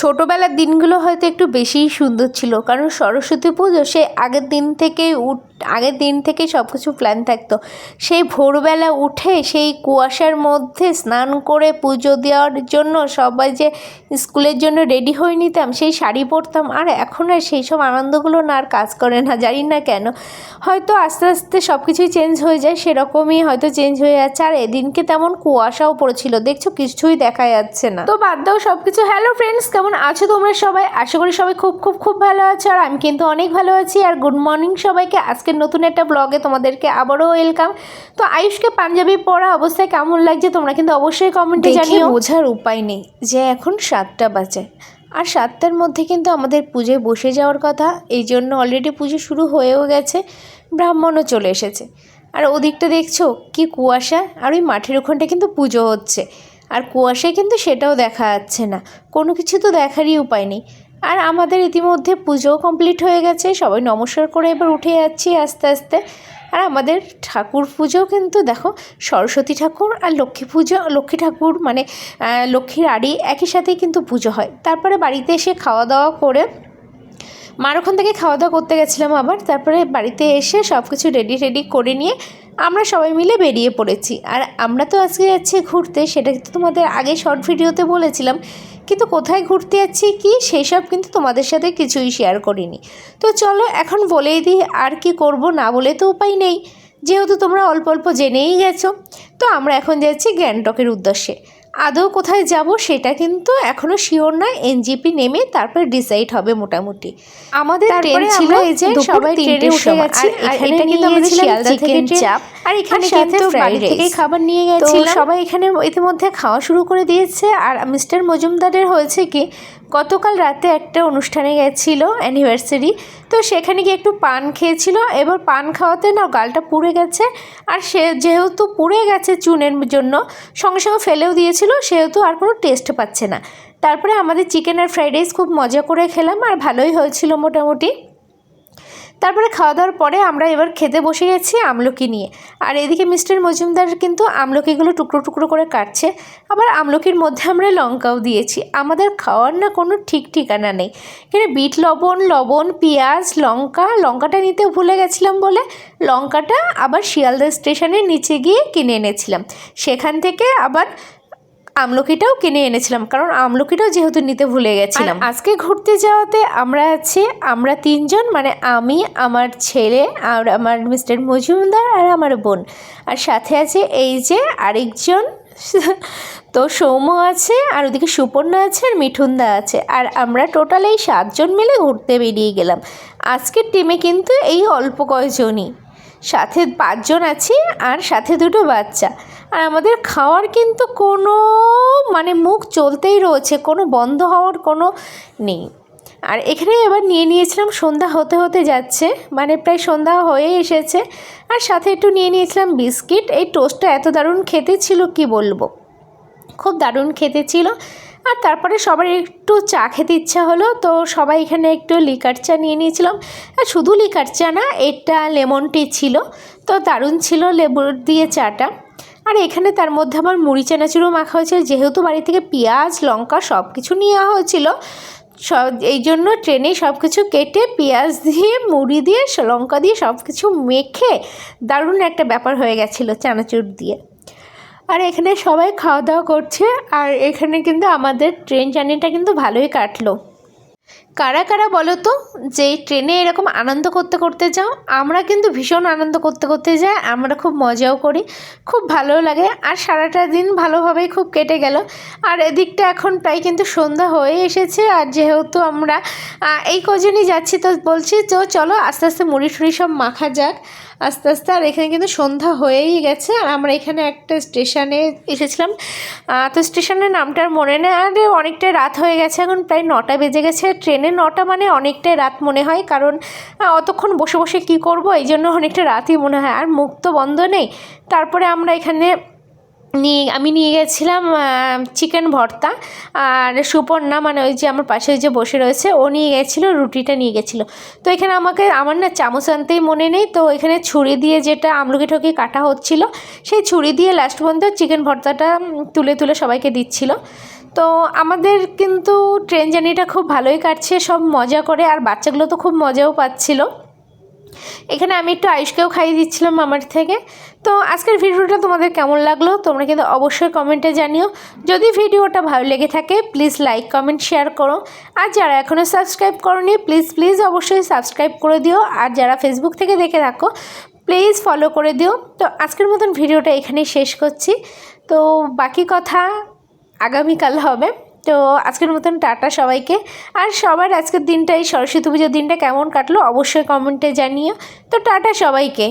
ছোটোবেলার দিনগুলো হয়তো একটু বেশিই সুন্দর ছিল, কারণ সরস্বতী পুজো সে আগের দিন থেকেই সব কিছু প্ল্যান থাকতো। সেই ভোরবেলা উঠে সেই কুয়াশার মধ্যে স্নান করে পুজো দেওয়ার জন্য সবাই যে স্কুলের জন্য রেডি হয়ে নিতাম, সেই শাড়ি পরতাম। আর এখন আর সেই সব আনন্দগুলো না আর কাজ করে না, জানি না কেন। হয়তো আস্তে আস্তে সব কিছুই চেঞ্জ হয়ে যায়, সেরকমই হয়তো চেঞ্জ হয়ে যাচ্ছে। আর এদিনকে তেমন কুয়াশাও পড়েছিল, দেখছো কিছুই দেখা যাচ্ছে না। তো বাদ দাও সব কিছু। হ্যালো ফ্রেন্ডস, কেমন আছো তোমরা সবাই? আশা করি সবাই খুব খুব খুব ভালো আছো, আর আমি কিন্তু অনেক ভালো আছি। আর গুড মর্নিং সবাইকে। আজকের নতুন একটা ব্লগে তোমাদেরকে আবারও ওয়েলকাম। তো আয়ুষকে পাঞ্জাবি পরা অবস্থায় কেমন লাগছে তোমরা কিন্তু অবশ্যই কমেন্টে জানিও। বোঝার উপায় নেই যে এখন 7টা বাজে, আর 7টার মধ্যে কিন্তু আমাদের পুজোয় বসে যাওয়ার কথা। এই জন্য অলরেডি পুজো শুরু হয়েও গেছে, ব্রাহ্মণও চলে এসেছে। আর ওদিকটা দেখছো কি কুয়াশা, আর ওই মাঠের ওখানটা কিন্তু পুজো হচ্ছে, আর কুয়াশায় কিন্তু সেটাও দেখা যাচ্ছে না, কোনো কিছু তো দেখারই উপায় নেই। আর আমাদের ইতিমধ্যে পুজোও কমপ্লিট হয়ে গেছে, সবাই নমস্কার করে এবার উঠে যাচ্ছি আস্তে আস্তে। আর আমাদের ঠাকুর পুজোও কিন্তু দেখো, সরস্বতী ঠাকুর আর লক্ষ্মী ঠাকুর মানে লক্ষ্মীর আড়ি একই সাথেই কিন্তু পুজো হয়। তারপরে বাড়িতে এসে খাওয়া দাওয়া করে, মার ওখান থেকে খাওয়া দাওয়া করতে গেছিলাম আবার। তারপরে বাড়িতে এসে সব কিছু রেডি করে নিয়ে আমরা সবাই মিলে বেরিয়ে পড়েছি। আর আমরা তো আজকে যাচ্ছি ঘুরতে, সেটা কিন্তু তোমাদের আগে শর্ট ভিডিওতে বলেছিলাম, কিন্তু কোথায় ঘুরতে যাচ্ছি কি সেই সব কিন্তু তোমাদের সাথে কিছুই শেয়ার করিনি। তো চলো এখন বলেই দিই, আর কি করব, না বলে তো উপায় নেই, যেহেতু তোমরা অল্প অল্প জেনেই গেছো। তো আমরা এখন যাচ্ছি গ্যাংটকের উদ্দেশ্যে। আদৌ কোথায় যাব সেটা কিন্তু এখনও শিওর নয়, এনজিপি নেমে তারপর ডিসাইড হবে মোটামুটি। আমাদের ট্রেন ছিল এই যে, সবাই ট্রেনে উঠে গেছি। আর এটা কিন্তু আমাদের শিয়ালদা থেকে চাপ, আর এখানে কিন্তু বাড়ি থেকে খাবার নিয়ে গেছিলাম। সবাই এখানে ইতিমধ্যে খাওয়া শুরু করে দিয়েছে। আর মিস্টার মজুমদারের হয়েছে কি, গতকাল রাতে একটা অনুষ্ঠানে গেছিল অ্যানিভার্সারি, তো সেখানে গিয়ে একটু পান খেয়েছিল। এবার পান খাওয়াতে না গালটা পুড়ে গেছে, আর সে যেহেতু পুড়ে গেছে চুনের জন্য সঙ্গে সঙ্গে ফেলেও দিয়েছিল, সেহেতু আর কোনো টেস্ট পাচ্ছে না। তারপরে আমাদের চিকেন আর ফ্রাইড রাইস খুব মজা করে খেলাম, আর ভালোই হয়েছিল মোটামুটি। তারপরে খাওয়া দাওয়ার পরে আমরা এবার খেতে বসে গেছি আমলকি নিয়ে। আর এদিকে মিস্টার মজুমদার কিন্তু আমলকিগুলো টুকরো টুকরো করে কাটছে, আবার আমলকির মধ্যে আমরা লঙ্কাও দিয়েছি। আমাদের খাওয়ার না কোনো ঠিক ঠিকানা নেই, এখানে বিট লবণ পেঁয়াজ লঙ্কাটা নিতে ভুলে গেছিলাম বলে লঙ্কাটা আবার শিয়ালদা স্টেশনের নিচে গিয়ে কিনে এনেছিলাম। সেখান থেকে আবার আমলকিটাও কিনে এনেছিলাম, কারণ আমলকিটাও যেহেতু নিতে ভুলে গেছিলাম। আজকে ঘুরতে যাওয়াতে আমরা 3 জন, মানে আমি, আমার ছেলে, আর আমার মিস্টার মজুমদার, আর আমার বোন। আর সাথে আছে এই যে আরেকজন তো সৌম্য আছে, আর ওদিকে সুপর্ণা আছে, আর মিঠুনদা আছে। আর আমরা টোটাল এই 7 জন মিলে ঘুরতে বেরিয়ে গেলাম। আজকের টিমে কিন্তু এই অল্প কয়েকজনই, সাথে 5 জন আছি, আর সাথে 2টো বাচ্চা। আর আমাদের খাওয়ার কিন্তু কোনো মানে মুখ চলতেই রয়েছে, কোনো বন্ধ হওয়ার কোনো নেই। আর এখানে এবার নিয়েছিলাম, সন্ধ্যা হতে হতে যাচ্ছে, মানে প্রায় সন্ধ্যা হয়ে এসেছে। আর সাথে একটু নিয়েছিলাম বিস্কিট। এই টোস্টটা এত দারুণ খেতে ছিল কি বলবো, খুব দারুণ খেতে ছিল। আর তারপরে সবার একটু চা খেতে ইচ্ছা হলো, তো সবাই এখানে একটু লিকার চা নিয়ে নিয়েছিলাম। আর শুধু লিকার চা না, এটা লেমন টি ছিল, তো দারুণ ছিল লেবু দিয়ে চাটা। আর এখানে তার মধ্যে আমার মুড়ি চানাচুরও মাখা হয়েছিল, যেহেতু বাড়ি থেকে পেঁয়াজ লঙ্কা সব কিছু নেওয়া হয়েছিল, এই জন্য ট্রেনে সব কিছু কেটে পেঁয়াজ দিয়ে মুড়ি দিয়ে লঙ্কা দিয়ে সব কিছু মেখে দারুণ একটা ব্যাপার হয়ে গেছিলো চানাচুর দিয়ে। আর এখানে সবাই খাওয়া দাওয়া করছে। আর এখানে কিন্তু আমাদের ট্রেন জার্নিটা কিন্তু ভালোই কাটলো। কারা কারা বলো তো যে ট্রেনে এরকম আনন্দ করতে করতে যাও? আমরা কিন্তু ভীষণ আনন্দ করতে করতে যাই, আমরা খুব মজাও করি, খুব ভালো লাগে। আর সারাটা দিন ভালোভাবেই খুব কেটে গেল। আর এদিকটা এখন প্রায় কিন্তু সন্ধ্যা হয়ে এসেছে। আর যেহেতু আমরা এই কজনই যাচ্ছি, তো বলছি তো চলো আস্তে আস্তে মুড়ি টুড়ি সব মাখা যাক আস্তে আস্তে। আর এখানে কিন্তু সন্ধ্যা হয়েই গেছে। আর আমরা এখানে একটা স্টেশনে এসেছিলাম, তো স্টেশনের নামটার মনে নেই। আর অনেকটাই রাত হয়ে গেছে, এখন প্রায় 9টা বেজে গেছে। ট্রেনে 9টা মানে অনেকটাই রাত মনে হয়, কারণ অতক্ষণ বসে বসে কী করবো, এই জন্য অনেকটা রাতই মনে হয়। আর মুখ তো বন্ধ নেই। তারপরে আমরা এখানে আমি নিয়ে গেছিলাম চিকেন ভর্তা, আর সুপর্ণা মানে ওই যে আমার পাশে যে বসে রয়েছে ও নিয়ে গেছিলো রুটিটা নিয়ে গেছিলো। তো এখানে আমার না চামচ আনতেই মনে নেই, তো এখানে ছুরি দিয়ে যেটা আমলকি ঠকি কাটা হচ্ছিলো, সেই ছুরি দিয়ে লাস্ট পর্যন্ত চিকেন ভর্তাটা তুলে তুলে সবাইকে দিচ্ছিলো। তো আমাদের কিন্তু ট্রেন জার্নিটা খুব ভালোই কাটছে, সব মজা করে, আর বাচ্চাগুলো তো খুব মজাও পাচ্ছিল। এখানে আমি একটু আয়ুষকেও খাইয়ে দিচ্ছিলাম আমার থেকে। তো আজকের ভিডিওটা তোমাদের কেমন লাগলো তোমরা কিন্তু অবশ্যই কমেন্টে জানিও। যদি ভিডিওটা ভালো লেগে থাকে প্লিজ লাইক কমেন্ট শেয়ার করো, আর যারা এখনও সাবস্ক্রাইব করোনি প্লিজ অবশ্যই সাবস্ক্রাইব করে দিও, আর যারা ফেসবুক থেকে দেখে থাকো প্লিজ ফলো করে দিও। তো আজকের মতন ভিডিওটা এখানেই শেষ করছি, তো বাকি কথা আগামীকাল হবে। তো আজকের মতন টাটা সবাইকে। আর সবার আজকের দিনটা, এই সরস্বতী পুজোর দিনটা কেমন কাটলো অবশ্যই কমেন্টে জানিও। তো টাটা সবাইকে।